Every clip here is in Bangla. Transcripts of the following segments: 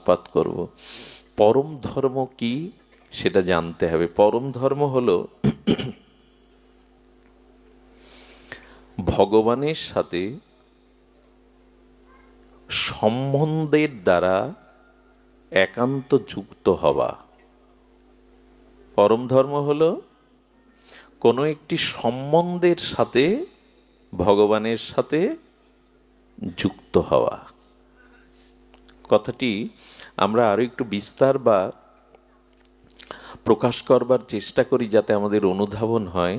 আলোকপাত করব। পরম ধর্ম কি সেটা জানতে হবে। পরম ধর্ম হলো ভগবানের সাথে সম্বন্ধের দ্বারা একান্ত যুক্ত হওয়া। পরম ধর্ম হলো কোনো একটি সম্বন্ধের সাথে ভগবানের সাথে যুক্ত হওয়া। কথাটি আমরা আরো একটু বিস্তার বা প্রকাশ করবার চেষ্টা করি যাতে আমাদের অনুধাবন হয়।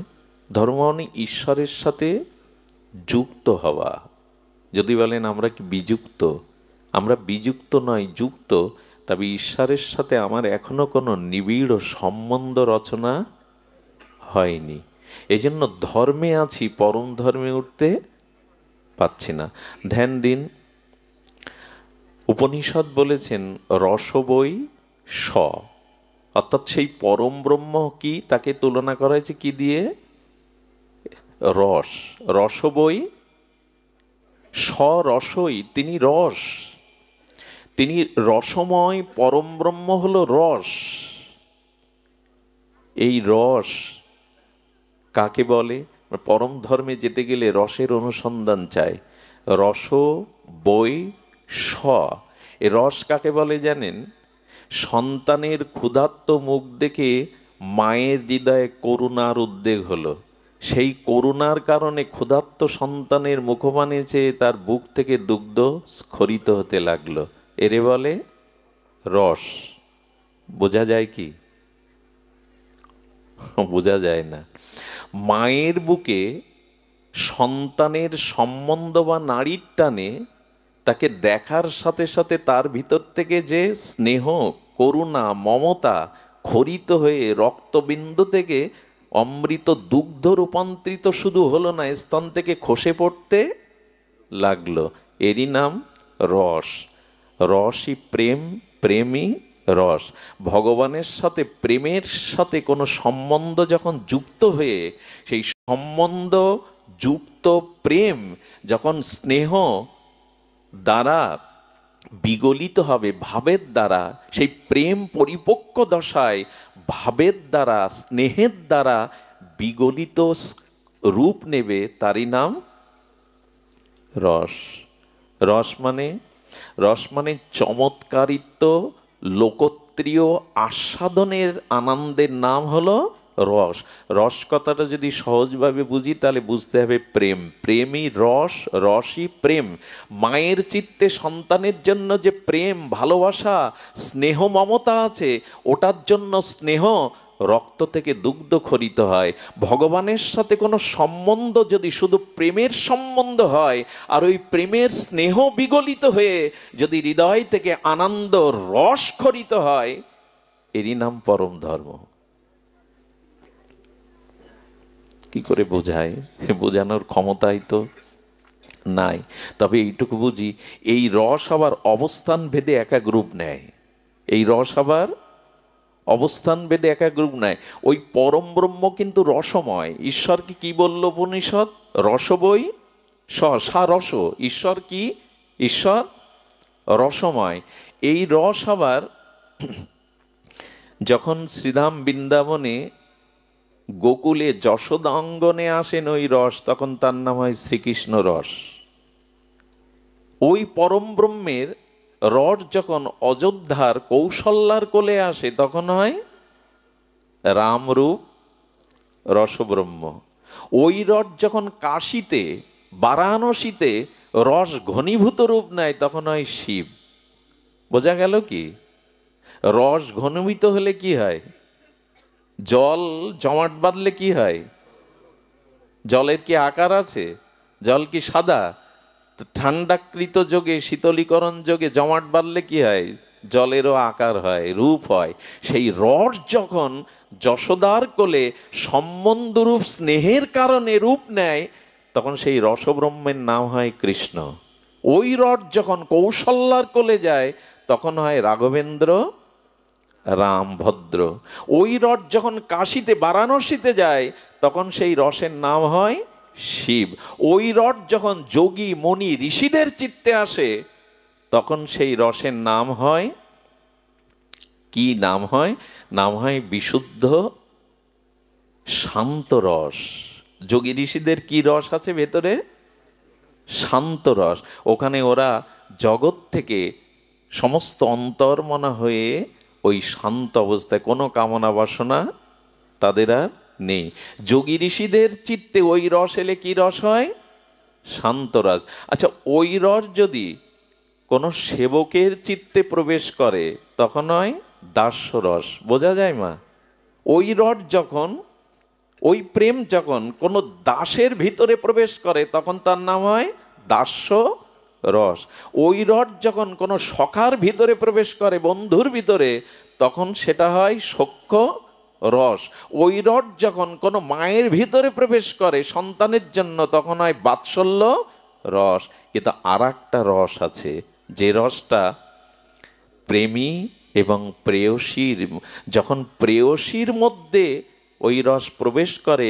ধর্ম মানে ঈশ্বরের সাথে যুক্ত হওয়া। যদি বলেন আমরা কি বিযুক্ত, আমরা বিযুক্ত নয়, যুক্ত। তবে ঈশ্বরের সাথে আমার এখনো কোনো নিবিড় সম্বন্ধ রচনা হয়নি। এই জন্য ধর্মে আছি, পরম ধর্মে উঠতে পাচ্ছি না। ধ্যান দিন, উপনিষদ বলেছেন রসবই স, অর্থাৎ সেই পরম ব্রহ্ম কি তাকে তুলনা করা হয়েছে কি দিয়ে? রস। রসবই স, রসই, তিনি রস, তিনি রসময়। পরম ব্রহ্ম হলো রস। এই রস কাকে বলে? পরম ধর্মে যেতে গেলে রসের অনুসন্ধান চাই। রস বই স, এ রস কাকে বলে জানেন? সন্তানের ক্ষুধার্ত মুখ দেখে মায়ের হৃদয়ে করুণার উদ্বেগ হলো। সেই করুণার কারণে ক্ষুধার্ত সন্তানের মুখপানে চেয়ে তার বুক থেকে দুগ্ধ স্খলিত হতে লাগলো। এরে বলে রস। বোঝা যায় কি? বোঝা যায় না। মায়ের বুকে সন্তানের সম্বন্ধ বা নারীর টানে তাকে দেখার সাথে সাথে তার ভিতর থেকে যে স্নেহ, করুণা, মমতা খরিত হয়ে রক্তবিন্দু থেকে অমৃত দুগ্ধ রূপান্তরিত শুধু হলো না, স্তন থেকে খসে পড়তে লাগলো। এরই নাম রস। রসই প্রেম, প্রেমই রস। ভগবানের সাথে প্রেমের সাথে কোনো সম্বন্ধ যখন যুক্ত হয়ে সেই সম্বন্ধ যুক্ত প্রেম যখন স্নেহ দ্বারা বিগলিত হবে ভাবের দ্বারা, সেই প্রেম পরিপক্ক দশায় ভাবের দ্বারা, স্নেহের দ্বারা বিগলিত রূপ নেবে, তারই নাম রস। রস মানে, রস মানে চমৎকারিত্ব, লোকত্রিয় আস্বাদনের আনন্দের নাম হলো রস। রস কথাটা যদি সহজভাবে বুঝি তাহলে বুঝতে হবে প্রেম। প্রেমই রস, রসই প্রেম। মায়ের চিত্তে সন্তানের জন্য যে প্রেম, ভালোবাসা, স্নেহ, মমতা আছে, ওটার জন্য স্নেহ রক্ত থেকে দুগ্ধ খরিত হয়। ভগবানের সাথে কোনো সম্বন্ধ যদি শুধু প্রেমের সম্বন্ধ হয়, আর ওই প্রেমের স্নেহ বিগলিত হয়ে যদি হৃদয় থেকে আনন্দ রস খরিত হয়, এরই নাম পরম ধর্ম। কি করে বোঝায়? বোঝানোর ক্ষমতাই তো নাই। তবে এইটুকু বুঝি, এই রস আবার অবস্থান ভেদে এক এক রূপ নেয়। এই রস আবার অবস্থান ভেদে এক এক রূপ নেয়। ওই পরম ব্রহ্ম কিন্তু রসময়। ঈশ্বরকে কি বলল উপনিষদ? রসবই সা রস। ঈশ্বর কি? ঈশ্বর রসময়। এই রস আবার যখন শ্রীধাম বৃন্দাবনে গোকুলে যশোদা অঙ্গনে আসেন ওই রস, তখন তার নাম হয় শ্রীকৃষ্ণ রস। ওই পরম ব্রহ্মের রস যখন অযোধ্যার কৌশল্যার কোলে আসে তখন হয় রামরূপ রসব্রহ্ম। ওই রস যখন কাশীতে, বারাণসীতে রস ঘনীভূত রূপ নেয় তখন হয় শিব। বোঝা গেল কি? রস ঘনীভূত হলে কি হয়? জল জমাট বাঁধলে কি হয়? জলের কি আকার আছে? জল কি সাদা? ঠান্ডাকৃত যোগে, শীতলীকরণ যোগে জমাট বাঁধলে কি হয়? জলেরও আকার হয়, রূপ হয়। সেই রস যখন যশোদার কোলে সম্বন্ধরূপ স্নেহের কারণে রূপ নেয়, তখন সেই রসব্রহ্মের নাম হয় কৃষ্ণ। ওই রস যখন কৌশল্যার কোলে যায় তখন হয় রাঘবেন্দ্র, রাম, ভদ্র। ওই রস যখন কাশীতে, বারাণসীতে যায় তখন সেই রসের নাম হয় শিব। ওই রস যখন যোগী, মণি, ঋষিদের চিত্তে আসে তখন সেই রসের নাম হয় কি নাম হয়? নাম হয় বিশুদ্ধ শান্ত রস। যোগী ঋষিদের কি রস আছে ভেতরে? শান্ত রস। ওখানে ওরা জগৎ থেকে সমস্ত অন্তর্মনা হয়ে ওই শান্ত অবস্থায়, কোনো কামনা বাসনা তাদের আর নেই। যোগী ঋষিদের চিত্তে ওই রস এলে কি রস হয়? শান্ত রস। আচ্ছা, ওই রস যদি কোনো সেবকের চিত্তে প্রবেশ করে তখন হয় দাস্য রস। বোঝা যায় মা? ওই রস যখন, ওই প্রেম যখন কোনো দাসের ভিতরে প্রবেশ করে তখন তার নাম হয় দাস্য রস। ওই রস যখন কোনো সখার ভিতরে প্রবেশ করে, বন্ধুর ভিতরে, তখন সেটা হয় সখ্য রস। ওই রস যখন কোনো মায়ের ভিতরে প্রবেশ করে সন্তানের জন্য তখন হয় বাৎসল্য রস। কিন্তু আর একটা রস আছে, যে রসটা প্রেমী এবং প্রেয়সীর, যখন প্রেয়সীর মধ্যে ওই রস প্রবেশ করে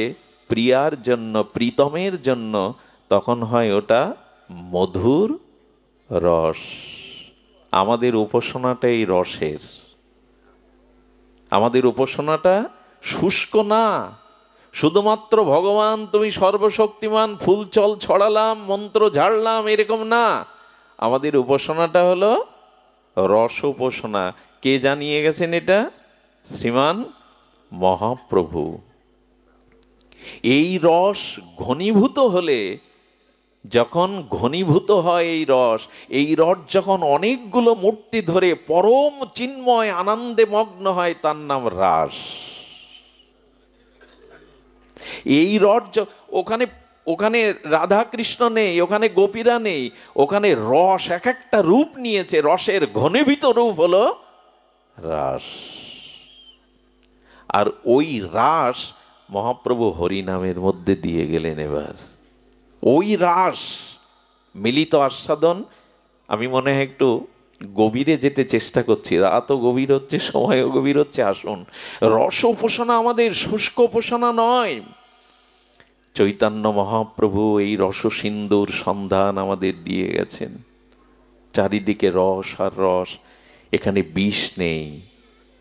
প্রিয়ার জন্য, প্রীতমের জন্য, তখন হয় ওটা মধুর রস। আমাদের উপাসনাটা এই রসের। আমাদের উপাসনাটা শুষ্ক না, শুধুমাত্র ভগবান তুমি সর্বশক্তিমান, ফুল চল ছড়ালাম, মন্ত্র ঝাড়লাম, এরকম না। আমাদের উপাসনাটা হলো রস উপাসনা। কে জানিয়ে গেছেন এটা? শ্রীমান মহাপ্রভু। এই রস ঘনীভূত হলে, যখন ঘনীভূত হয় এই রস যখন অনেকগুলো মূর্তি ধরে পরম চিন্ময় আনন্দে মগ্ন হয়, তার নাম রাস। এই রস ওখানে, ওখানে রাধা কৃষ্ণ নেই, ওখানে গোপীরা নেই, ওখানে রস এক একটা রূপ নিয়েছে। রসের ঘনীভূত রূপ হলো রাস। আর ওই রাস মহাপ্রভু হরিনামের মধ্যে দিয়ে গেলেন। এবার ওই রাস মিলিত আস্বাদন, আমি মনে হয় একটু গভীরে যেতে চেষ্টা করছি। রাতও গভীর হচ্ছে, সময়ও গভীর হচ্ছে। আসুন, রস উপাসনা আমাদের শুষ্ক উপাসনা নয়। চৈতন্য মহাপ্রভু এই রস সিন্ধুর সন্ধান আমাদের দিয়ে গেছেন। চারিদিকে রস আর রস। এখানে বিষ নেই,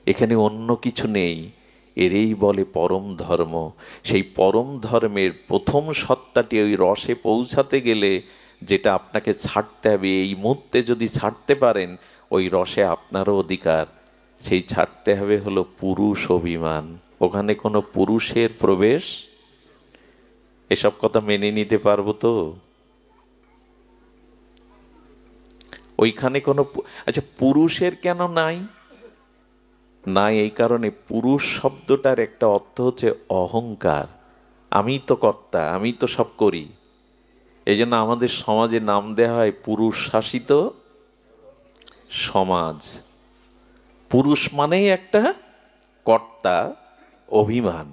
এখানে অন্য কিছু নেই। এরই বলে পরম ধর্ম। সেই পরম ধর্মের প্রথম সত্তাটি ওই রসে পৌঁছাতে গেলে যেটা আপনাকে ছাড়তে হবে, এই মুহূর্তে যদি ছাড়তে পারেন, ওই রসে আপনারও অধিকার। সেই ছাড়তে হবে হলো পুরুষ অভিমান। ওখানে কোনো পুরুষের প্রবেশ, এসব কথা মেনে নিতে পারবো তো? ওইখানে কোনো, আচ্ছা, পুরুষের কেন নাই? নাই এই কারণে, পুরুষ শব্দটার একটা অর্থ হচ্ছে অহংকার। আমি তো কর্তা, আমি তো সব করি। এই জন্য আমাদের সমাজে নাম দেওয়া হয় পুরুষ শাসিত সমাজ। পুরুষ মানেই একটা কর্তা, অভিমান।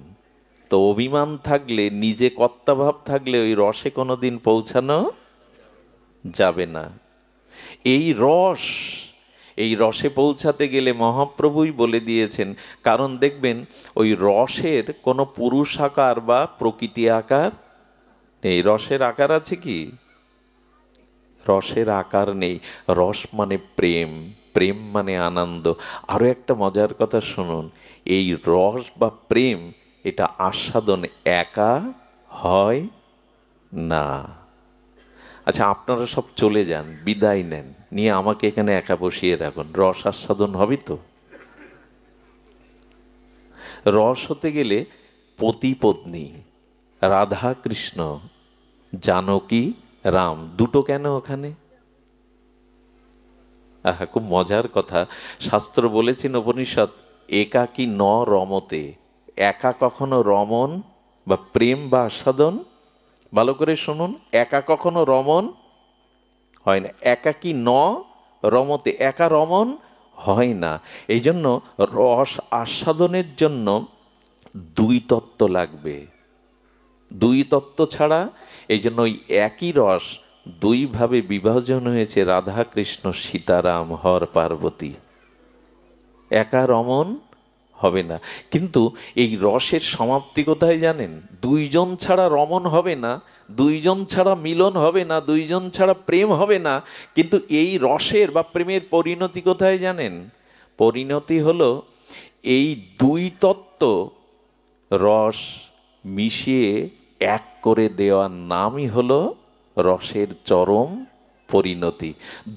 তো অভিমান থাকলে, নিজে কর্তা ভাব থাকলে ওই রসে কোনোদিন পৌঁছানো যাবে না। এই রস, এই রসে পৌঁছাতে গেলে মহাপ্রভুই বলে দিয়েছেন। কারণ দেখবেন ওই রসের কোনো পুরুষ আকার বা প্রকৃতি আকার নেই। রসের আকার আছে কি? রসের আকার নেই। রস মানে প্রেম, প্রেম মানে আনন্দ। আরও একটা মজার কথা শুনুন, এই রস বা প্রেম এটা আস্বাদন একা হয় না। আচ্ছা, আপনারা সব চলে যান, বিদায় নেন, নিয়ে আমাকে এখানে একা বসিয়ে রাখুন, রস আস্বাদন হবে তো? রস হতে গেলে পতি পত্নী, রাধা কৃষ্ণ, জানকী রাম, দুটো কেন ওখানে? আহা, খুব মজার কথা। শাস্ত্র বলেছেন, উপনিষদ, একাকী ন রমতে। একা কখনো রমন বা প্রেম বা আস্বাদন, ভালো করে শুনুন, একা কখনো রমন হয় না। একাকী ন রমতে, একা রমন হয় না। এই জন্য রস আস্বাদনের জন্য দুই তত্ত্ব লাগবে। দুই তত্ত্ব ছাড়া, এই জন্য ওই একই রস দুইভাবে বিভাজন হয়েছে, রাধা কৃষ্ণ সীতারাম হর পার্বতী। একা রমন হবে না। কিন্তু এই রসের সমাপ্তি কোথায় জানেন? দুইজন ছাড়া রমন হবে না, দুইজন ছাড়া মিলন হবে না, দুইজন ছাড়া প্রেম হবে না। কিন্তু এই রসের বা প্রেমের পরিণতি কোথায় জানেন? পরিণতি হলো এই দুই তত্ত্ব রস মিশিয়ে এক করে দেওয়ার নামই হলো রসের চরম পরিণতি।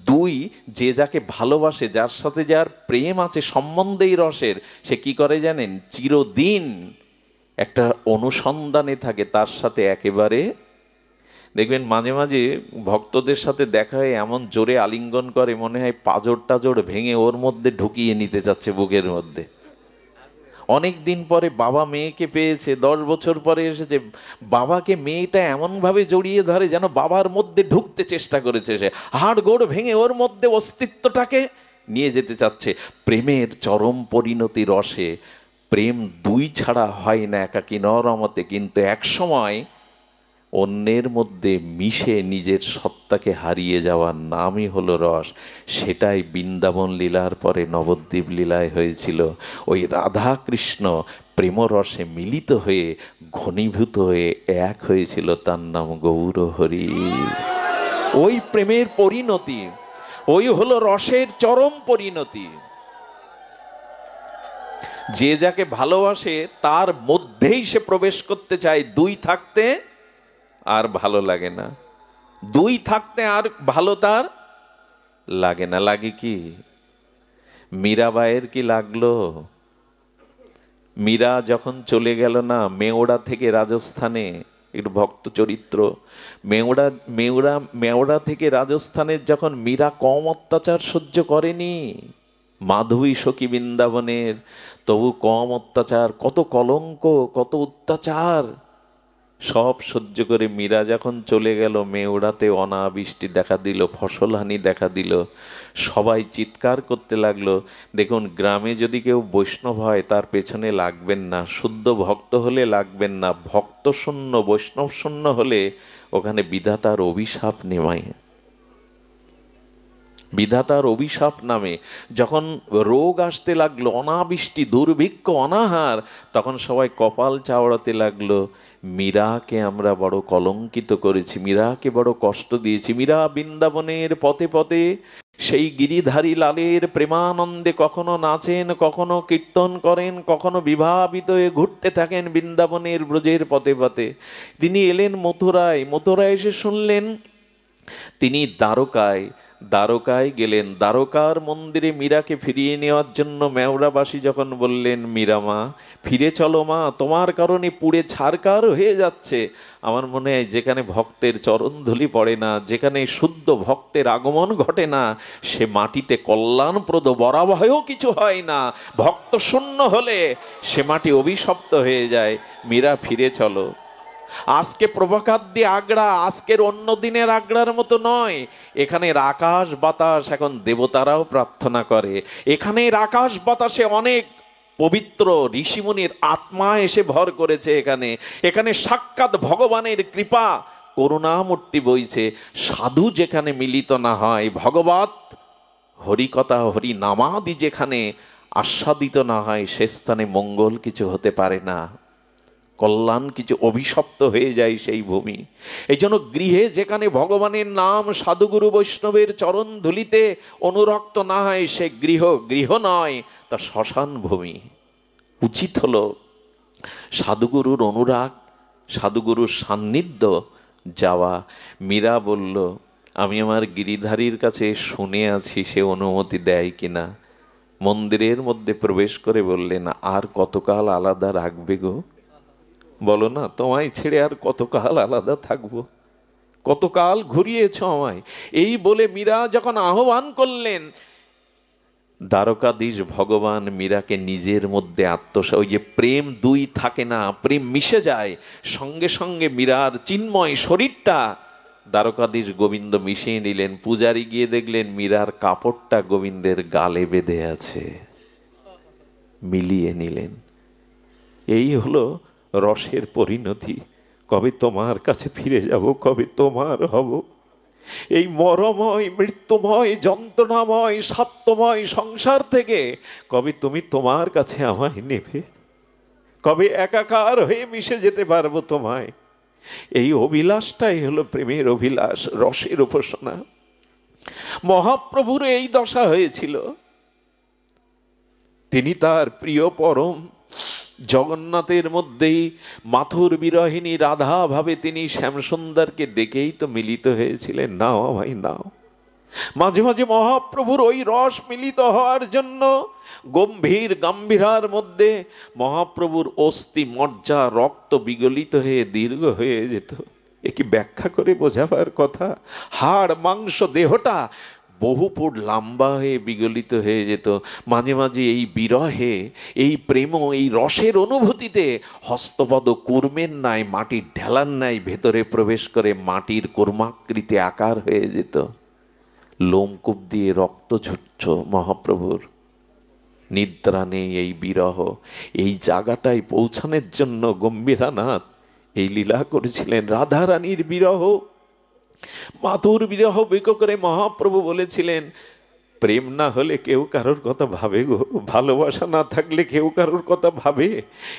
দুই, যে যাকে ভালোবাসে, যার সাথে যার প্রেম আছে সম্বন্ধেই রসের, সে কি করে জানেন? চিরদিন একটা অনুসন্ধানে থাকে তার সাথে একেবারে। দেখবেন মাঝে মাঝে ভক্তদের সাথে দেখা হয় এমন জোরে আলিঙ্গন করে, মনে হয় পাঁজর টাজর ভেঙে ওর মধ্যে ঢুকিয়ে নিতে যাচ্ছে বুকের মধ্যে। অনেক দিন পরে বাবা মেয়েকে পেয়েছে, 10 বছর পরে এসেছে, বাবাকে মেয়েটা এমনভাবে জড়িয়ে ধরে যেন বাবার মধ্যে ঢুকতে চেষ্টা করেছে, সে হাড় গোড় ভেঙে ওর মধ্যে অস্তিত্বটাকে নিয়ে যেতে চাচ্ছে। প্রেমের চরম পরিণতি রসে। প্রেম দুই ছাড়া হয় না একাকী নরমতে, কিন্তু একসময় অন্যের মধ্যে মিশে নিজের সত্তাকে হারিয়ে যাওয়ার নামই হলো রস। সেটাই বৃন্দাবন লীলার পরে নবদ্বীপ লীলায় হয়েছিল। ওই রাধা কৃষ্ণ প্রেমরসে মিলিত হয়ে ঘনীভূত হয়ে এক হয়েছিল, তার নাম গৌর হরি। ওই প্রেমের পরিণতি, ওই হলো রসের চরম পরিণতি। যে যাকে ভালোবাসে তার মধ্যেই সে প্রবেশ করতে চায়, দুই থাকতে আর ভালো লাগে না, দুই থাকতে আর ভালো তার লাগে না। লাগে কি? মীরাবাইয়ের কি লাগলো? মীরা যখন চলে গেল না মেওড়া থেকে রাজস্থানে, একটু ভক্ত চরিত্র, মেওড়া থেকে রাজস্থানের যখন মীরা কম অত্যাচার সহ্য করেনি, মাধবী সখী বৃন্দাবনের, তবু কম অত্যাচার, কত কলঙ্ক, কত অত্যাচার সব সহ্য করে মীরা যখন চলে গেল, মেওড়াতে অনাবৃষ্টি দেখা দিল, ফসলহানি দেখা দিল, সবাই চিৎকার করতে লাগলো। দেখুন, গ্রামে যদি কেউ বৈষ্ণব হয় তার পেছনে লাগবেন না, শুদ্ধ ভক্ত হলে লাগবেন না, ভক্ত শূন্য বৈষ্ণব শূন্য হলে ওখানে বিধাতার অভিশাপ নেমায়। বিধাতার অভিশাপ নামে। যখন রোগ আসতে লাগলো, অনাবৃষ্টি, দুর্ভিক্ষ, অনাহার, তখন সবাই কপাল চাওড়াতে লাগলো, মীরাকে আমরা বড় কলঙ্কিত করেছি, মীরাকে বড় কষ্ট দিয়েছি। মীরা বৃন্দাবনের পথে পথে সেই গিরিধারী লালের প্রেমানন্দে কখনো নাচেন, কখনো কীর্তন করেন, কখনো বিভাবিত হয়ে ঘুরতে থাকেন বৃন্দাবনের ব্রজের পথে পথে। তিনি এলেন মথুরায়, মথুরায় এসে শুনলেন তিনি দ্বারকায় গেলেন। দ্বারকার মন্দিরে মীরাকে ফিরিয়ে নেওয়ার জন্য মেওড়াবাসী যখন বললেন, মীরা মা ফিরে চলো মা, তোমার কারণে পুড়ে ছারকার হয়ে যাচ্ছে। আমার মনে হয় যেখানে ভক্তের চরণধুলি পড়ে না, যেখানে শুদ্ধ ভক্তের আগমন ঘটে না, সে মাটিতে কল্যাণপ্রদ বরাবহেও কিছু হয় না। ভক্ত শূন্য হলে সে মাটি অভিশপ্ত হয়ে যায়। মীরা ফিরে চলো। আজকে প্রভাকাদ্দি আগ্রা আজকের অন্য দিনের আগ্রার মতো নয়। এখানের আকাশ বাতাস এখন দেবতারাও প্রার্থনা করে। এখানের আকাশ বাতাসে অনেক পবিত্র ঋষিমুনির আত্মা এসে ভর করেছে। এখানে সাক্ষাৎ ভগবানের কৃপা করুণামূর্তি বইছে। সাধু যেখানে মিলিত না হয়, ভগবত হরিকথা হরি নামাদি যেখানে আস্বাদিত না হয়, সে স্থানে মঙ্গল কিছু হতে পারে না, কল্যাণ কিছু, অভিশপ্ত হয়ে যায় সেই ভূমি। এই জন্য গৃহে যেখানে ভগবানের নাম সাধুগুরু বৈষ্ণবের চরণ ধুলিতে অনুরক্ত না হয়, সে গৃহ নয়, তা শ্মশান ভূমি। উচিত হলো সাধুগুরুর অনুরাগ, সাধুগুরুর সান্নিধ্য যাওয়া। মীরা বলল, আমি আমার গিরিধারীর কাছে শুনে আছি সে অনুমতি দেয় কিনা। মন্দিরের মধ্যে প্রবেশ করে বললেন, আর কতকাল আলাদা রাখবে গো? বলো না, তোমায় ছেড়ে আর কতকাল আলাদা থাকবো? কতকাল ঘুরিয়েছ আমায়? এই বলে মীরা যখন আহ্বান করলেন, দ্বারকাধীশ ভগবান মীরাকে নিজের মধ্যে ওই যে প্রেম দুই থাকে না, প্রেম মিশে যায়, সঙ্গে সঙ্গে মীরার চিন্ময় শরীরটা দ্বারকাধীশ গোবিন্দ মিশিয়ে নিলেন। পূজারি গিয়ে দেখলেন মীরার কাপড়টা গোবিন্দের গালে বেঁধে আছে, মিলিয়ে নিলেন। এই হলো রসের পরিণতি। কবে তোমার কাছে ফিরে যাব, কবে তোমার হব। এই মরময়, মৃত্যুময়, যন্ত্রণাময়, সত্যময় সংসার থেকে কবে তুমি তোমার কাছে আমায় নেবে, কবে একাকার হয়ে মিশে যেতে পারবো তোমায়। এই অভিলাষটাই হলো প্রেমের অভিলাষ, রসের উপাসনা। মহাপ্রভুর এই দশা হয়েছিল। তিনি তার প্রিয় পরম জগন্নাথের মধ্যেই মাথুর বিরহিনী রাধা ভাবে তিনি শ্যামসুন্দরকে দেখেই তো মিলিত হয়েছিলেন। নাও ভাই নাও। মাঝে মাঝে মহাপ্রভুর ওই রস মিলিত হওয়ার জন্য গম্ভীর গাম্ভীরার মধ্যে মহাপ্রভুর অস্থি মজ্জা রক্ত বিগলিত হয়ে দীর্ঘ হয়ে যেত। এ কি ব্যাখ্যা করে বোঝাবার কথা? হাড় মাংস দেহটা বহু ফুট লম্বা হয়ে বিগলিত হয়ে যেত। মাঝে মাঝে এই বিরহে, এই প্রেম, এই রসের অনুভূতিতে হস্তপদ কুর্মের ন্যায়, মাটির ঢেলার ন্যায় ভেতরে প্রবেশ করে মাটির কর্মাকৃতি আকার হয়ে যেত। লোমকূপ দিয়ে রক্ত ঝরছ মহাপ্রভুর। নিদ্রা নেই এই বিরহ। এই জায়গাটায় পৌঁছানোর জন্য গম্ভীরানাথ এই লীলা করেছিলেন। রাধারানীর বিরহ, মাথুর বিরহ বিক করে মহাপ্রভু বলেছিলেন, প্রেম না হলে কেউ কারোর কথা ভাবে গো, ভালোবাসা না থাকলে কেউ কারোর কথা ভাবে?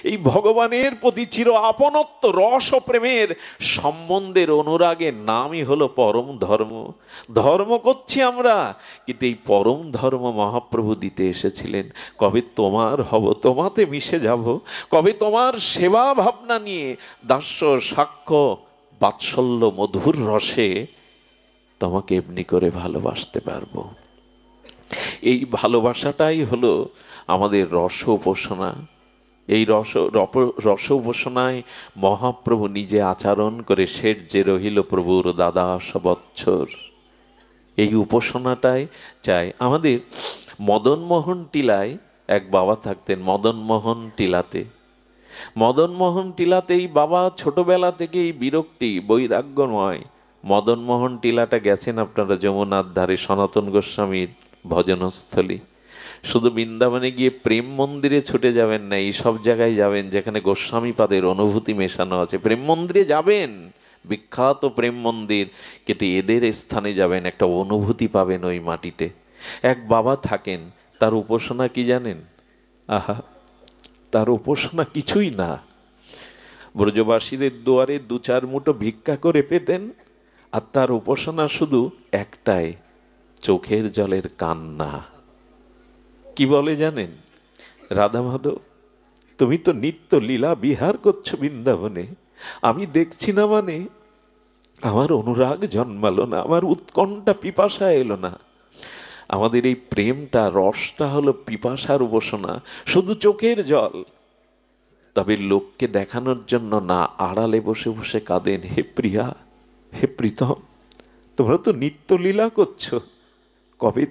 এই ভগবানের প্রতি চির আপনত্ব রস ও প্রেমের সম্বন্ধের অনুরাগের নামই হলো পরম ধর্ম। ধর্ম করছি আমরা, কিন্তু এই পরম ধর্ম মহাপ্রভু দিতে এসেছিলেন। কবে তোমার হব, তোমাতে মিশে যাব, কবে তোমার সেবা ভাবনা নিয়ে দাস্য সাক্ষ্য বাৎসল্য মধুর রসে তোমাকে এমনি করে ভালোবাসতে পারবো। এই ভালোবাসাটাই হলো আমাদের রস উপাসনা। এই রস উপাসনায় মহাপ্রভু নিজে আচরণ করে শেঠ যে রহিল প্রভুর দ্বাদশ বৎসর, এই উপাসনাটাই চাই আমাদের। মদনমোহন টিলায় এক বাবা থাকতেন, মদনমোহন টিলাতে। মদনমোহন টিলাতেই বাবা ছোটবেলা থেকেই বিরক্তি বৈরাগ্যময়। মদনমোহন টিলাটা গেছেন আপনারা, যমুনার ধারে সনাতন গোস্বামীর ভজনস্থলী। শুধু বৃন্দাবনে গিয়ে প্রেম মন্দিরে ছুটে যাবেন না, এই সব জায়গায় যাবেন যেখানে গোস্বামী পাদের অনুভূতি মেশানো আছে। প্রেম মন্দিরে যাবেন, বিখ্যাত প্রেম মন্দির, কিন্তু এদের স্থানে যাবেন, একটা অনুভূতি পাবেন ওই মাটিতে। এক বাবা থাকেন, তার উপাসনা কি জানেন? আহা, তার উপাসনা কিছুই না। ব্রজবাসীদের দুয়ারে দু চার মুঠো ভিক্ষা করে পেতেন, আর তার উপাসনা শুধু একটাই, চোখের জলের কান্না। কি বলে জানেন? রাধা মাধব, তুমি তো নিত্য লীলা বিহার করছো বৃন্দাবনে, আমি দেখছি না, মানে আমার অনুরাগ জন্মালো না, আমার উৎকণ্ঠা পিপাসা এলো না। আমাদের এই প্রেমটা, রসটা হলো পিপাসার উপাসনা, শুধু চোখের জল। তবে লোককে দেখানোর জন্য না, আড়ালে বসে বসে কাঁদেন, হে প্রিয়া, হে প্রীতম, তোমরা তো নিত্য লীলা করছো, কবে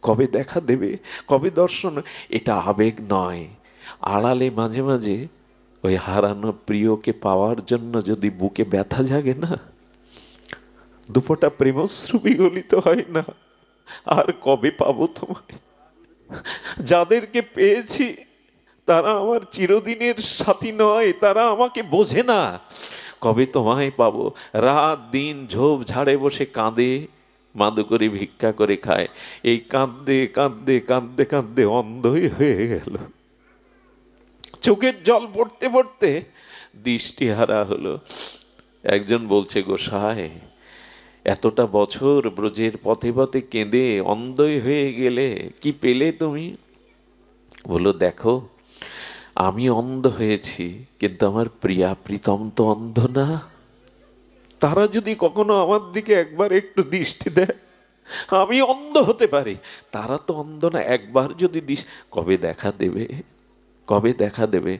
কবে দেখা দেবে, কবে দর্শন? এটা আবেগ নয়। আড়ালে মাঝে মাঝে ওই হারানো প্রিয়কে পাওয়ার জন্য যদি বুকে ব্যথা জাগে না, দুপোটা প্রেমশ্রু বিগলিত হয় না, আর কবে পাবো তোমায়? যাদেরকে পেয়েছি তারা আমার চিরদিনের সাথী নয়, তারা আমাকে বোঝে না, কবে তোমায় পাবো? রাত দিন ঝোপ ঝাড়ে বসে কাঁদে, মাদু করে ভিক্ষা করে খায়। এই কাঁদতে কাঁদতে কাঁদতে কাঁদতে অন্ধই হয়ে গেল, চোখের জল পড়তে পড়তে দৃষ্টিহারা হলো। একজন বলছে, গোসাই, এতটা বছর ব্রজের পথে পথে কেঁদে অন্ধই হয়ে গেলে, কি পেলে তুমি? বলো, দেখো, আমি অন্ধ হয়েছি, কিন্তু আমার প্রিয়া প্রীতম তো অন্ধ না। তারা যদি কখনো আমার দিকে একবার একটু দৃষ্টি দেয়, আমি অন্ধ হতে পারি, তারা তো অন্ধ না। একবার যদি কবে দেখা দেবে, কবে দেখা দেবে?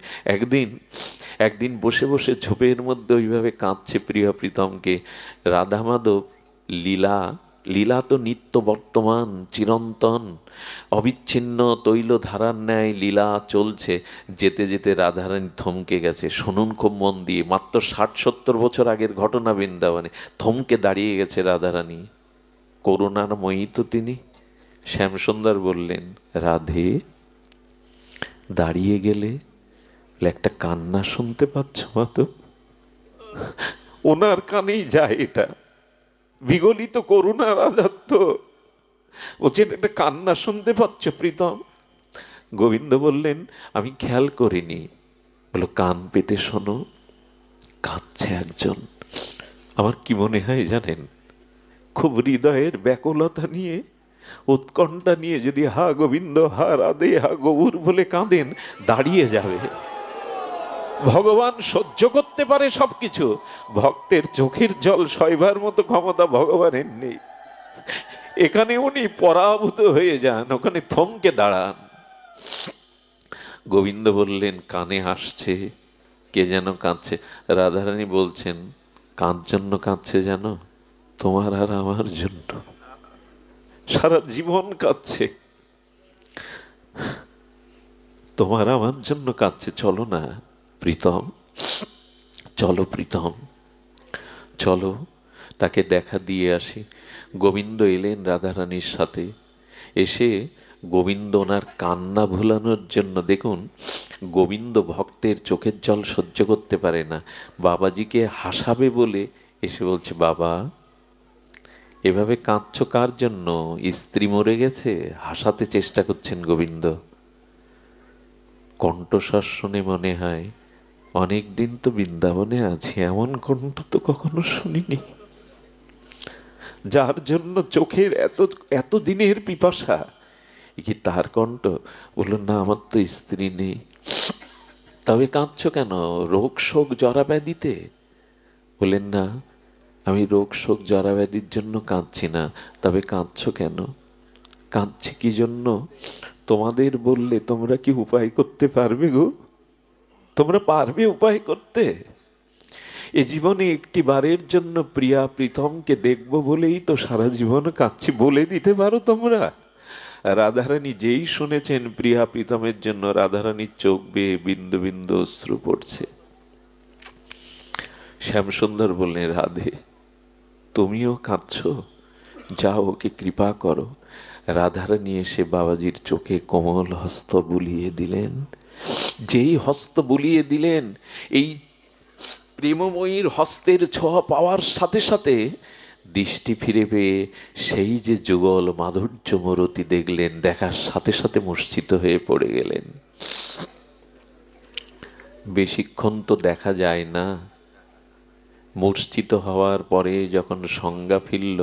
একদিন বসে বসে ঝোপের মধ্যে ওইভাবে কাঁদছে প্রিয় প্রীতমকে। রাধা মাধব লীলা তো নিত্য বর্তমান, চিরন্তন, অবিচ্ছিন্ন তৈল ধারার ন্যায় লীলা চলছে। যেতে যেতে রাধারানী থমকে গেছে। শুনুন খুব মন দিয়ে, মাত্র 60-70 বছর আগের ঘটনা বৃন্দাবনে। থমকে দাঁড়িয়ে গেছে রাধারানী, করুণার ময়ী তো তিনি। শ্যামসুন্দর বললেন, রাধে, দাঁড়িয়ে গেলে একটা কান্না শুনতে পাচ্ছ মাধব? ওনার কানেই যায় এটা, বিগলিত করুণা রাধাত্ম। বলছেন, একটা কান্না শুনতে পাচ্ছ প্রীতম? গোবিন্দ বললেন, আমি খেয়াল করিনি। বলো, কান পেতে শোনো, কাঁদছে একজন। আমার কি মনে হয় জানেন? খুব হৃদয়ের ব্যাকুলতা নিয়ে উৎকণ্ঠা নিয়ে যদি হা গোবিন্দ, হা রাধে, হা গৌর বলে কাঁদেন, দাঁড়িয়ে যাবে। ভগবান সহ্য করতে পারে সবকিছু, ভক্তের চোখের জল সইবার মতো ক্ষমতা ভগবানের নেই। এখানে উনি পরাভূত হয়ে যান, ওখানে থমকে দাঁড়ান। গোবিন্দ বললেন, কানে আসছে, কে যেন কাঁদছে। রাধারানী বলছেন, কার জন্য কাঁদছে জানো? তোমার আর আমার জন্য। সারা জীবন কাঁদছে, তোমার আমার জন্য কাঁদছে। চলো না প্রীতম, চলো প্রীতম, চলো তাকে দেখা দিয়ে আসি। গোবিন্দ এলেন রাধারানীর সাথে। এসে গোবিন্দ ওনার কান্না ভোলানোর জন্য, দেখুন গোবিন্দ ভক্তের চোখের জল সহ্য করতে পারে না, বাবাজিকে হাসাবে বলে এসে বলছে, বাবা এভাবে কাঁদছ কার জন্য? স্ত্রী মরে গেছে? হাসাতে চেষ্টা করছেন গোবিন্দ। কণ্ঠস্বর শুনে মনে হয় অনেক দিন তো বৃন্দাবনে আছি, এমন কণ্ঠ তো কখনো শুনিনি। যার জন্য চোখের এত এত দিনের পিপাসা, কি তার কণ্ঠ? বলল, না আমার তো স্ত্রী নেই। তবে কাঁদছ কেন? রোগ শোক জরা ব্যাধিতে? বললেন, না আমি রোগ শোক জরা ব্যাধির জন্য কাঁদছি না। তবে কাঁদছ কেন? কাঁদছি কি জন্য? তোমাদের বললে তোমরা কি উপায় করতে পারবে গো? তোমরা পারবে উপায় করতে? এ জীবনে একটি বারের জন্য প্রিয়া প্রীতমকে দেখব বলেই তো সারা জীবন কাঁদছি, বলে দিতে পারো তোমরা? রাধারানী যেই শুনেছেন প্রিয়া প্রীতমের জন্য, রাধারানীর চোখ বেয়ে বিন্দু বিন্দু অশ্রু পড়ছে। শ্যামসুন্দর বললেন, রাধে তুমিও কাঁদছ, যাও ওকে কৃপা করো। রাধারানী এসে বাবাজির চোখে কোমল হস্ত বুলিয়ে দিলেন। যেই হস্ত বুলিয়ে দিলেন, এই প্রেমময়ীর হস্তের ছোঁয়া পাওয়ার সাথে সাথে দৃষ্টি ফিরে পেয়ে সেই যে যুগল মাধুর্য মূরতি দেখলেন, দেখার সাথে সাথে মূর্ছিত হয়ে পড়ে গেলেন। বেশিক্ষণ তো দেখা যায় না। মূর্ছিত হওয়ার পরে যখন সংজ্ঞা ফিরল,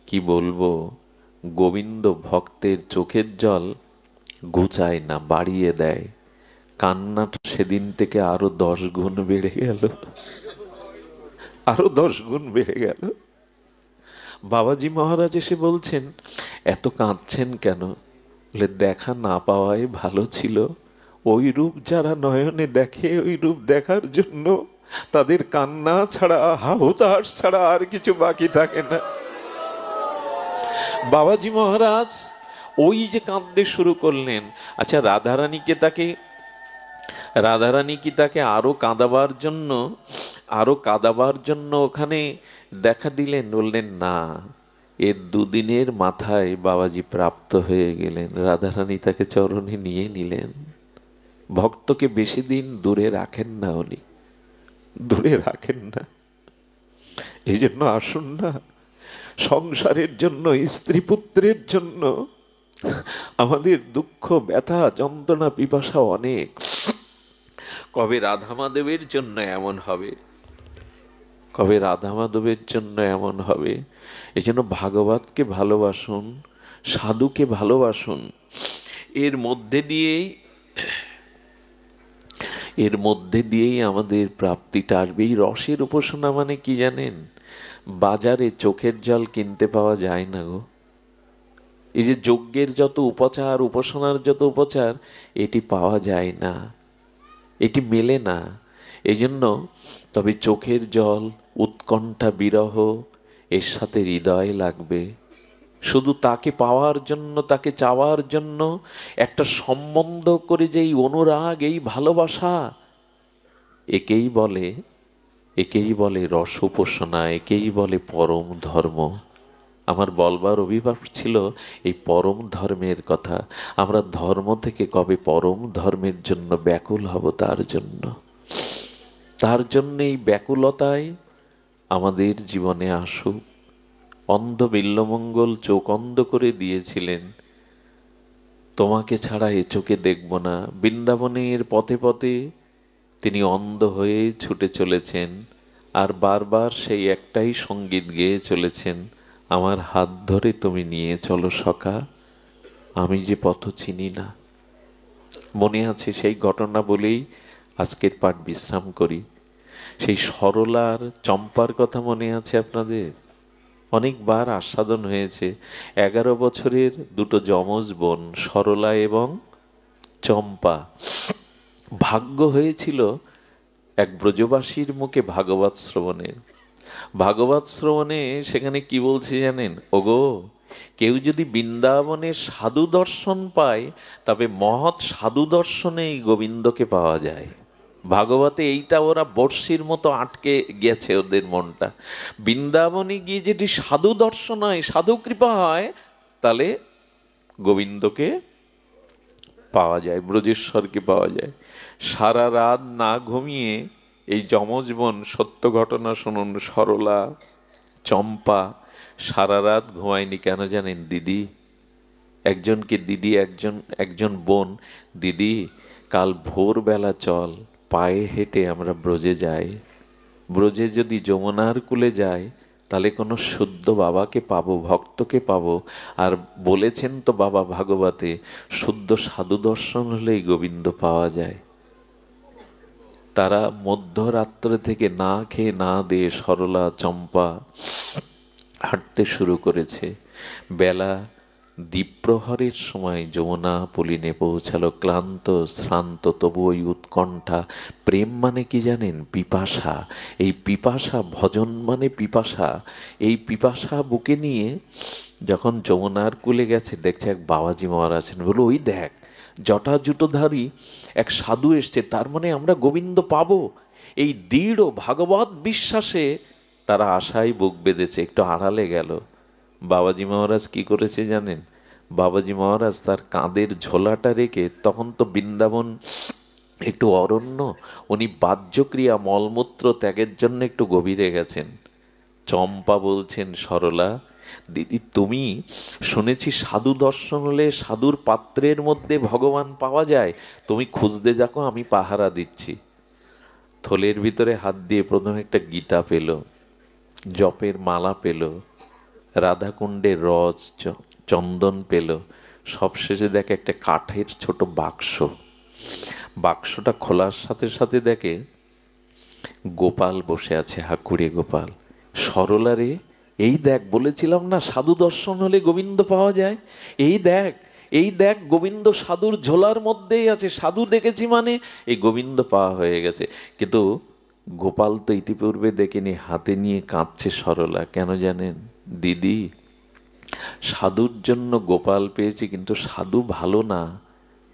কি বলবো, গোবিন্দ ভক্তের চোখের জল ঘুচায় না, বাড়িয়ে দেয়। কান্নাটা সেদিন থেকে আরো 10 গুণ বেড়ে গেল, আরো 10 গুণ বেড়ে গেল। বাবাজি মহারাজ এসে বলছেন, এত কাঁদছেন কেন? বলে, দেখা না পাওয়াই ভালো ছিল। ওই রূপ যারা নয়নে দেখে, ওই রূপ দেখার জন্য তাদের কান্না ছাড়া, হাহুতাশ ছাড়া আর কিছু বাকি থাকে না। বাবাজি মহারাজ ওই যে কাঁদতে শুরু করলেন। আচ্ছা, রাধারানী কি তাকে আরো কাঁদাবার জন্য ওখানে দেখা দিলেন? বললেন, না, এর 2 দিনের মাথায় বাবাজি প্রাপ্ত হয়ে গেলেন। রাধারানী তাকে চরণে নিয়ে নিলেন। ভক্তকে বেশি দিন দূরে রাখেন না, উনি দূরে রাখেন না। এই জন্য আসুন না, সংসারের জন্য, স্ত্রী পুত্রের জন্য আমাদের দুঃখ ব্যথা যন্ত্রণা পিপাসা অনেক। কবে রাধা মাধবের জন্য এমন হবে, কবে রাধা মাধবের জন্য এমন হবে। এই জন্য ভাগবতকে ভালোবাসুন, সাধুকে ভালোবাসুন। এর মধ্যে দিয়েই আমাদের প্রাপ্তিটা আসবে। এই রসের উপাসনা মানে কি জানেন? বাজারে চোখের জল কিনতে পাওয়া যায় না গো। এই যে যজ্ঞের যত উপচার, উপাসনার যত উপচার, এটি পাওয়া যায় না, এটি মেলে না। এই জন্য তবে চোখের জল, উৎকণ্ঠা, বিরহ এর সাথে হৃদয় লাগবে। শুধু তাকে পাওয়ার জন্য, তাকে চাওয়ার জন্য একটা সম্বন্ধ করে যে এই অনুরাগ, এই ভালোবাসা, একেই বলে রস উপাসনা, একেই বলে পরম ধর্ম। আমার বলবার অভিভাব ছিল এই পরম ধর্মের কথা। আমরা ধর্ম থেকে কবে পরম ধর্মের জন্য ব্যাকুল হব? তার জন্য এই ব্যাকুলতায় আমাদের জীবনে আসুক। অন্ধ বিল্বমঙ্গল চোখ অন্ধ করে দিয়েছিলেন, তোমাকে ছাড়া এ চোখে দেখব না। বৃন্দাবনের পথে পথে তিনি অন্ধ হয়ে ছুটে চলেছেন, আর বারবার সেই একটাই সঙ্গীত গেয়ে চলেছেন, আমার হাত ধরে তুমি নিয়ে চলো সখা, আমি যে পথ চিনি না। মনে আছে সেই ঘটনা বলেই আজকের পাঠ বিশ্রাম করি। সেই সরলার চম্পার কথা মনে আছে আপনাদের? অনেকবার আস্বাদন হয়েছে। 11 বছরের দুটো যমজ বোন সরলা এবং চম্পা। ভাগ্য হয়েছিল এক ব্রজবাসীর মুখে ভাগবত শ্রবণের। ভাগবত শ্রবণে সেখানে কি বলছে জানেন? ওগো, কেউ যদি বৃন্দাবনে সাধু দর্শন পায়, তবে মহৎ সাধু দর্শনে এই গোবিন্দকে পাওয়া যায়। ভাগবতে এইটা ওরা বর্ষির মতো আটকে গেছে ওদের মনটা। বৃন্দাবনে গিয়ে যদি সাধু দর্শন হয়, সাধু কৃপা হয়, তাহলে গোবিন্দকে পাওয়া যায়, ব্রজেশ্বরকে পাওয়া যায়। সারা রাত না ঘুমিয়ে এই যমজ বোন, সত্য ঘটনা শুনুন, সরলা চম্পা সারা রাত ঘুমায়নি। কেন জানেন? দিদি, একজনকে দিদি, একজন বোন, দিদি কাল ভোরবেলা চল, পায়ে হেঁটে আমরা ব্রজে যাই। ব্রজে যদি যমুনার কূলে যাই, তাহলে কোনো শুদ্ধ বাবাকে পাবো, ভক্তকে পাবো। আর বলেছেন তো বাবা ভাগবতে, শুদ্ধ সাধু দর্শন হলেই গোবিন্দ পাওয়া যায়। তারা মধ্যরাত্র থেকে না খেয়ে না দিয়ে সরলা চম্পা হাঁটতে শুরু করেছে। বেলা দ্বীপ্রহরের সময় যমুনা পলিনে পৌঁছালো, ক্লান্ত শ্রান্ত, তবু ওই উৎকণ্ঠা। প্রেম মানে কি জানেন? পিপাসা। এই পিপাসা, ভজন মানে পিপাসা। এই পিপাসা বুকে নিয়ে যখন যমুনার কূলে গেছে, দেখছে এক বাবাজি মহারাজ আছেন। বলো, ওই দেখ, জটা জুটোধারী এক সাধু এসছে, তার মানে আমরা গোবিন্দ পাবো। এই দৃঢ় ভাগবত বিশ্বাসে তারা আশায় বুক বেঁধেছে। একটু আড়ালে গেল। বাবাজি মহারাজ কি করেছে জানেন? বাবাজি মহারাজ তার কাঁধের ঝোলাটা রেখে, তখন তো বৃন্দাবন একটু অরণ্য, উনি বাহ্যক্রিয়া মলমূত্র ত্যাগের জন্য একটু গভীরে গেছেন। চম্পা বলছেন, সরলা দিদি, তুমি শুনেছি সাধু দর্শন হলে সাধুর পাত্রের মধ্যে ভগবান পাওয়া যায়, তুমি খুঁজতে যাকো, আমি পাহারা দিচ্ছি। থলের ভিতরে হাত দিয়ে প্রথমে একটা গীতা পেল, জপের মালা পেল, রাধাকুণ্ডের রস চন্দন পেল, সবশেষে দেখে একটা কাঠের ছোট বাক্স। বাক্সটা খোলার সাথে সাথে দেখে গোপাল বসে আছে, হাকুড়ে গোপাল। সরলা রে, এই দেখ, বলেছিলাম না সাধু দর্শন হলে গোবিন্দ পাওয়া যায়, এই দেখ, এই দেখ, গোবিন্দ সাধুর ঝোলার মধ্যেই আছে। সাধু দেখেছি মানে এই গোবিন্দ পাওয়া হয়ে গেছে। কিন্তু গোপাল তো ইতিপূর্বে দেখেনি। হাতে নিয়ে কাঁদছে সরলা। কেন জানেন? দিদি, সাধুর জন্য গোপাল পেয়েছি, কিন্তু সাধু ভালো না,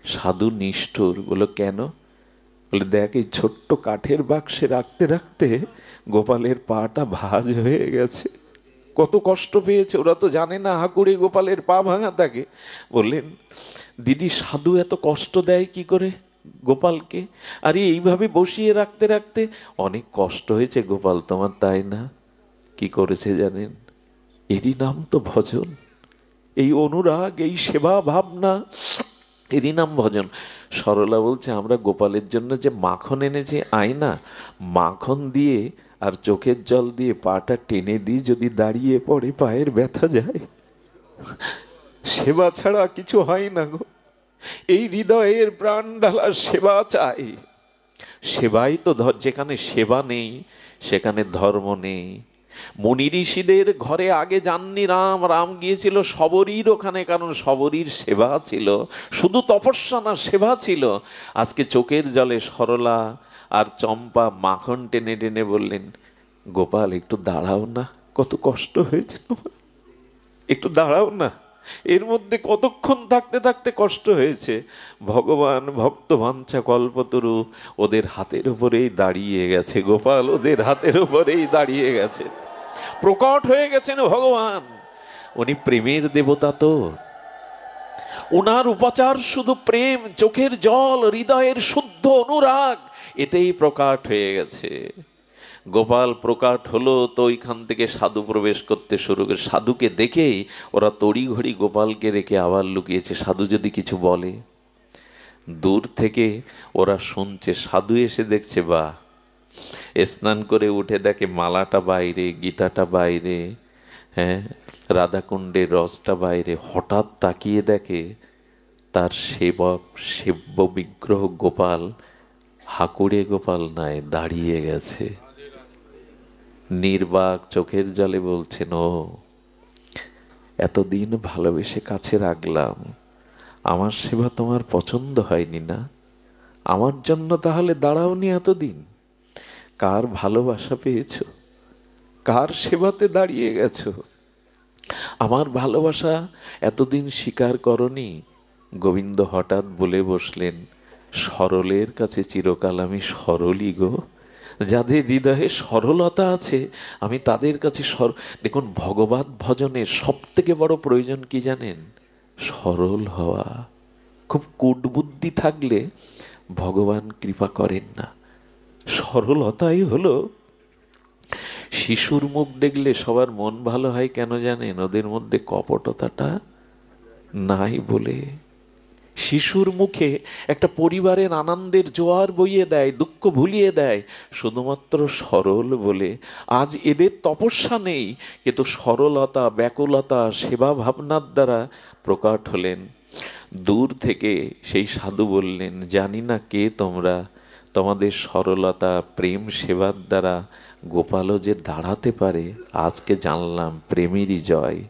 সাধু নিষ্ঠুর। বলো কেন? বলে দেখ, এই ছোট্ট কাঠের বাক্সে রাখতে রাখতে গোপালের পাটা ভাঁজ হয়ে গেছে। কত কষ্ট পেয়েছে, ওরা তো জানে না হাকুড়ে গোপালের পা ভাঙা থাকে। বললেন, দিদি, সাধু এত কষ্ট দেয় কি করে গোপালকে? আরে এইভাবে বসিয়ে রাখতে রাখতে অনেক কষ্ট হয়েছে গোপাল তোমার, তাই না? কি করেছে জানেন? এরই নাম তো ভজন, এই অনুরাগ, এই সেবা ভাবনা, এরই নাম ভজন। সরলা বলছে, আমরা গোপালের জন্য যে মাখন এনেছি, আয়না মাখন দিয়ে আর চোখের জল দিয়ে পাটা টেনে দিই, যদি দাঁড়িয়ে পড়ে পায়ের ব্যথা যায়। সেবা ছাড়া কিছু হয় না গো। এই হৃদয়ের প্রাণ ঢালা সেবা চাই। সেবাই তো যেখানে সেবা নেই সেখানে ধর্ম নেই। মুনি ঋষিদের ঘরে আগে যাননি রাম, রাম গিয়েছিল শবরীর ওখানে, কারণ শবরীর সেবা ছিল। শুধু তপস্যা না, সেবা ছিল। আজকে চোখের জলে সরলা আর চম্পা মাখন টেনে টেনে বললেন, গোপাল একটু দাঁড়াও না, কত কষ্ট হয়েছে তোমার, একটু দাঁড়াও না। এর মধ্যে কতক্ষণ থাকতে থাকতে কষ্ট হয়েছে। ভগবান ভক্তবাঞ্ছা কল্পতরু ওদের হাতের উপরেই দাঁড়িয়ে গেছে। গোপাল ওদের হাতের উপরেই দাঁড়িয়ে গেছে, প্রকট হয়ে গেছেন ভগবান। উনি প্রেমের দেবতা তো, উনার উপাচার শুধু প্রেম, চোখের জল, হৃদয়ের শুদ্ধ অনুরাগ, এতেই প্রকাট হয়ে গেছে। গোপাল প্রকাট হলো তো ওইখান থেকে সাধু প্রবেশ করতে শুরু করে। সাধুকে দেখেই ওরা তড়িঘড়ি গোপালকে রেখে আবার লুকিয়েছে, সাধু যদি কিছু বলে। দূর থেকে ওরা শুনছে, সাধু এসে দেখছে, স্নান করে উঠে দেখে মালাটা বাইরে, গীতাটা বাইরে, হ্যাঁ, রাধাকুণ্ডের রসটা বাইরে, হঠাৎ তাকিয়ে দেখে তার সেবক সেব্য বিগ্রহ গোপাল হাকুড়ে গোপাল নয়, দাঁড়িয়ে গেছে। নির্বাক চোখের জলে বলছেন, ও এতদিন ভালোবেসে কাছে রাখলাম, আমার সেবা তোমার পছন্দ হয়নি না? আমার জন্য তাহলে দাঁড়াওনি এতদিন? কার ভালোবাসা পেয়েছো? কার সেবাতে দাঁড়িয়ে গেছো? আমার ভালোবাসা এতদিন স্বীকার করনি? গোবিন্দ হঠাৎ বলে বসলেন, সরলের কাছে চিরকাল আমি সরলই গো। যাদের হৃদয়ে সরলতা আছে আমি তাদের কাছে দেখুন, ভগবত ভজনের সব থেকে বড় প্রয়োজন কি জানেন? সরল হওয়া। খুব কূটবুদ্ধি থাকলে ভগবান কৃপা করেন না। সরলতাই হলো, শিশুর মুখ দেখলে সবার মন ভালো হয় কেন জানেন? ওদের মধ্যে কপটতাটা নাই বলে। শিশুর মুখে একটা পরিবারের আনন্দের জোয়ার বইয়ে দেয়, দুঃখ ভুলিয়ে দেয়, শুধুমাত্র সরল বলে। আজ এদের তপস্যা নেই, কিন্তু সরলতা, ব্যাকুলতা, সেবা ভাবনার দ্বারা প্রকট হলেন। দূর থেকে সেই সাধু বললেন, জানি না কে তোমরা, তোমাদের সরলতা, প্রেম, সেবার দ্বারা গোপালও যে দাঁড়াতে পারে আজকে জানলাম। প্রেমেরই জয়।